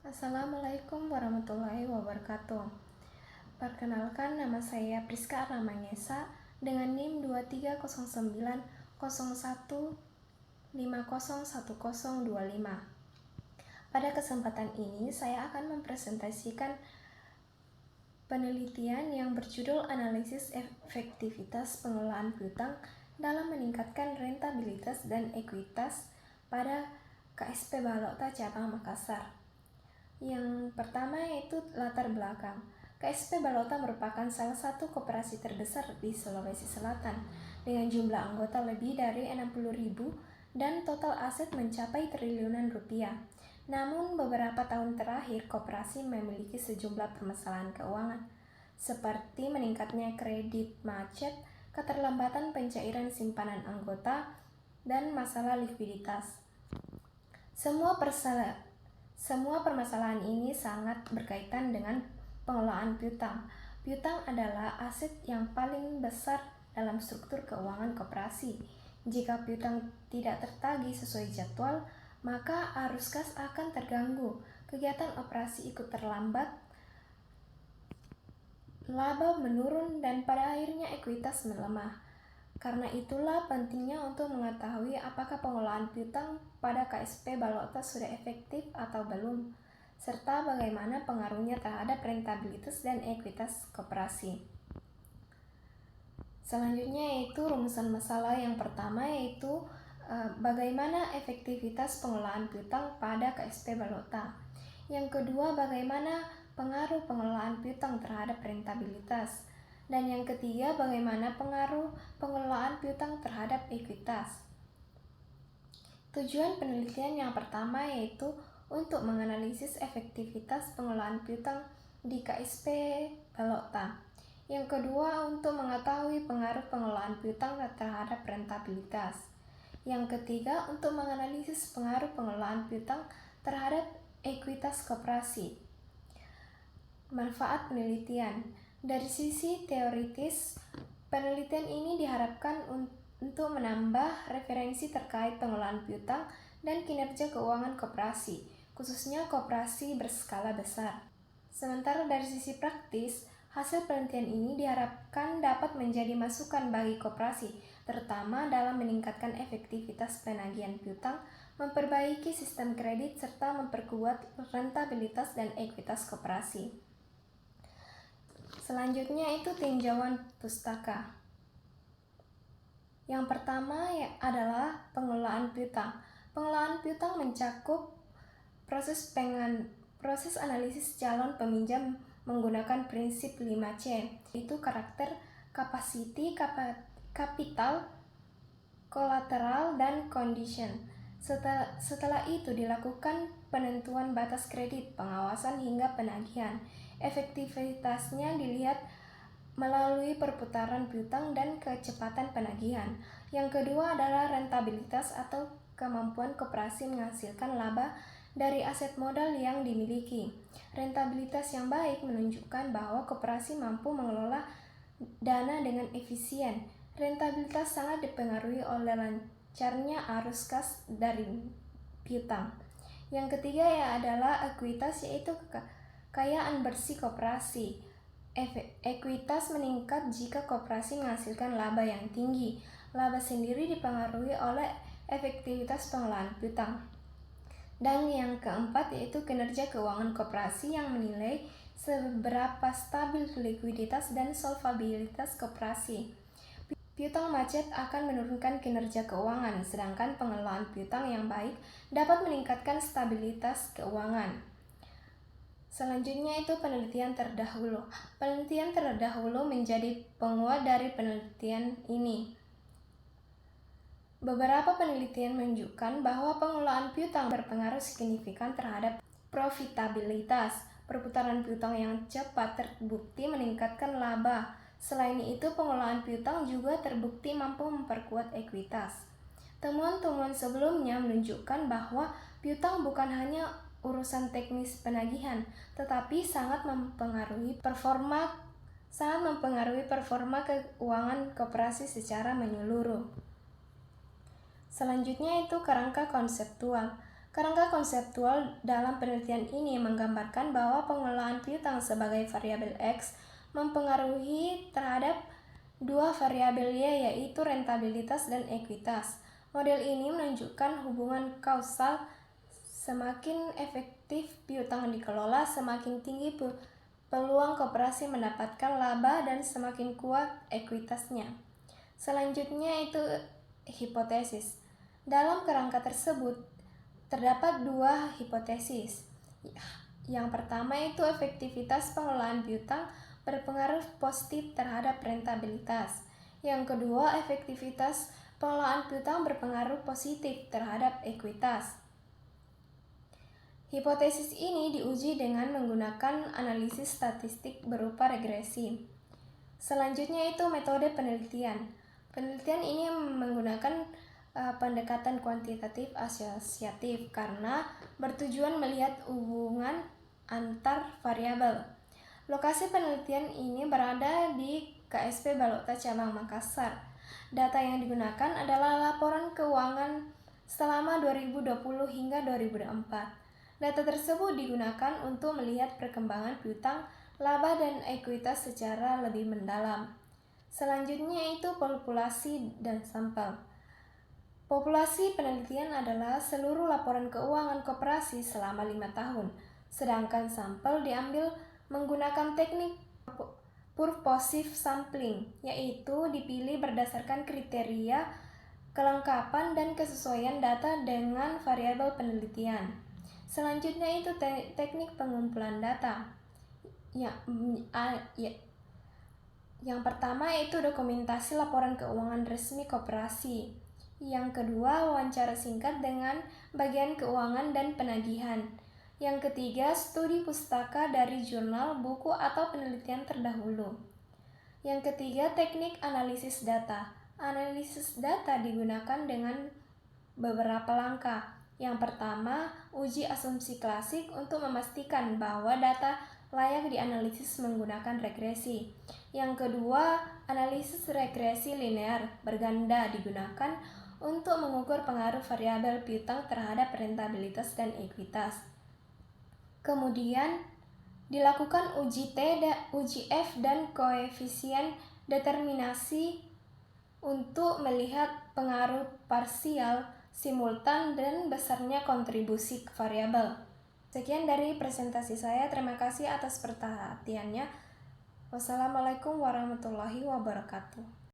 Assalamualaikum warahmatullahi wabarakatuh. Perkenalkan, nama saya Priska Ramangesa dengan NIM 230901501025. Pada kesempatan ini saya akan mempresentasikan penelitian yang berjudul Analisis Efektivitas Pengelolaan Piutang dalam meningkatkan rentabilitas dan ekuitas pada KSP Balokta Cabang Makassar. Yang pertama yaitu latar belakang. KSP Balokta merupakan salah satu koperasi terbesar di Sulawesi Selatan dengan jumlah anggota lebih dari 60.000 dan total aset mencapai triliunan rupiah. Namun beberapa tahun terakhir koperasi memiliki sejumlah permasalahan keuangan seperti meningkatnya kredit macet, keterlambatan pencairan simpanan anggota, dan masalah likuiditas. Semua permasalahan ini sangat berkaitan dengan pengelolaan piutang. Piutang adalah aset yang paling besar dalam struktur keuangan koperasi. Jika piutang tidak tertagih sesuai jadwal, maka arus kas akan terganggu, kegiatan operasi ikut terlambat, laba menurun, dan pada akhirnya ekuitas melemah. Karena itulah pentingnya untuk mengetahui apakah pengelolaan piutang pada KSP Balokta sudah efektif atau belum, serta bagaimana pengaruhnya terhadap rentabilitas dan ekuitas koperasi. Selanjutnya yaitu rumusan masalah. Yang pertama yaitu bagaimana efektivitas pengelolaan piutang pada KSP Balokta. Yang kedua, bagaimana pengaruh pengelolaan piutang terhadap rentabilitas. Dan yang ketiga, bagaimana pengaruh pengelolaan piutang terhadap ekuitas. Tujuan penelitian yang pertama yaitu untuk menganalisis efektivitas pengelolaan piutang di KSP Balokta. Yang kedua, untuk mengetahui pengaruh pengelolaan piutang terhadap rentabilitas. Yang ketiga, untuk menganalisis pengaruh pengelolaan piutang terhadap ekuitas koperasi. Manfaat penelitian. Dari sisi teoritis, penelitian ini diharapkan untuk menambah referensi terkait pengelolaan piutang dan kinerja keuangan koperasi, khususnya koperasi berskala besar. Sementara dari sisi praktis, hasil penelitian ini diharapkan dapat menjadi masukan bagi koperasi, terutama dalam meningkatkan efektivitas penagihan piutang, memperbaiki sistem kredit, serta memperkuat rentabilitas dan ekuitas koperasi. Selanjutnya itu tinjauan pustaka. Yang pertama adalah pengelolaan piutang. Pengelolaan piutang mencakup proses analisis calon peminjam menggunakan prinsip 5C, yaitu karakter, capacity, capital, collateral, dan condition. Setelah itu dilakukan penentuan batas kredit, pengawasan hingga penagihan. Efektivitasnya dilihat melalui perputaran piutang dan kecepatan penagihan. Yang kedua adalah rentabilitas atau kemampuan koperasi menghasilkan laba dari aset modal yang dimiliki. Rentabilitas yang baik menunjukkan bahwa koperasi mampu mengelola dana dengan efisien. Rentabilitas sangat dipengaruhi oleh lancarnya arus kas dari piutang. Yang ketiga adalah ekuitas, yaitu kekayaan bersih koperasi. Ekuitas meningkat jika koperasi menghasilkan laba yang tinggi. Laba sendiri dipengaruhi oleh efektivitas pengelolaan piutang. Dan yang keempat yaitu kinerja keuangan koperasi yang menilai seberapa stabil likuiditas dan solvabilitas koperasi. Piutang macet akan menurunkan kinerja keuangan, sedangkan pengelolaan piutang yang baik dapat meningkatkan stabilitas keuangan. Selanjutnya itu penelitian terdahulu. Penelitian terdahulu menjadi penguat dari penelitian ini. Beberapa penelitian menunjukkan bahwa pengelolaan piutang berpengaruh signifikan terhadap profitabilitas. Perputaran piutang yang cepat terbukti meningkatkan laba. Selain itu, pengelolaan piutang juga terbukti mampu memperkuat ekuitas. Temuan-temuan sebelumnya menunjukkan bahwa piutang bukan hanya urusan teknis penagihan, tetapi sangat mempengaruhi performa keuangan koperasi secara menyeluruh. Selanjutnya itu kerangka konseptual. Kerangka konseptual dalam penelitian ini menggambarkan bahwa pengelolaan piutang sebagai variabel X mempengaruhi terhadap dua variabel Y, yaitu rentabilitas dan ekuitas. Model ini menunjukkan hubungan kausal: semakin efektif piutang dikelola, semakin tinggi peluang koperasi mendapatkan laba dan semakin kuat ekuitasnya. Selanjutnya itu hipotesis. Dalam kerangka tersebut terdapat dua hipotesis. Yang pertama itu efektivitas pengelolaan piutang berpengaruh positif terhadap rentabilitas. Yang kedua, efektivitas pengelolaan piutang berpengaruh positif terhadap ekuitas. Hipotesis ini diuji dengan menggunakan analisis statistik berupa regresi. Selanjutnya itu metode penelitian. Penelitian ini menggunakan pendekatan kuantitatif asosiatif karena bertujuan melihat hubungan antar variabel. Lokasi penelitian ini berada di KSP Balokta Cabang Makassar. Data yang digunakan adalah laporan keuangan selama 2020 hingga 2024. Data tersebut digunakan untuk melihat perkembangan piutang, laba, dan ekuitas secara lebih mendalam. Selanjutnya itu populasi dan sampel. Populasi penelitian adalah seluruh laporan keuangan koperasi selama 5 tahun, sedangkan sampel diambil menggunakan teknik purposive sampling, yaitu dipilih berdasarkan kriteria kelengkapan dan kesesuaian data dengan variabel penelitian. Selanjutnya itu teknik pengumpulan data. Yang pertama itu dokumentasi laporan keuangan resmi koperasi. Yang kedua, wawancara singkat dengan bagian keuangan dan penagihan. Yang ketiga, studi pustaka dari jurnal, buku, atau penelitian terdahulu. Yang ketiga, teknik analisis data. Analisis data digunakan dengan beberapa langkah. Yang pertama, uji asumsi klasik untuk memastikan bahwa data layak dianalisis menggunakan regresi. Yang kedua, analisis regresi linear berganda digunakan untuk mengukur pengaruh variabel piutang terhadap rentabilitas dan ekuitas. Kemudian dilakukan uji T, uji F, dan koefisien determinasi untuk melihat pengaruh parsial, simultan, dan besarnya kontribusi variabel. Sekian dari presentasi saya. Terima kasih atas perhatiannya. Wassalamualaikum warahmatullahi wabarakatuh.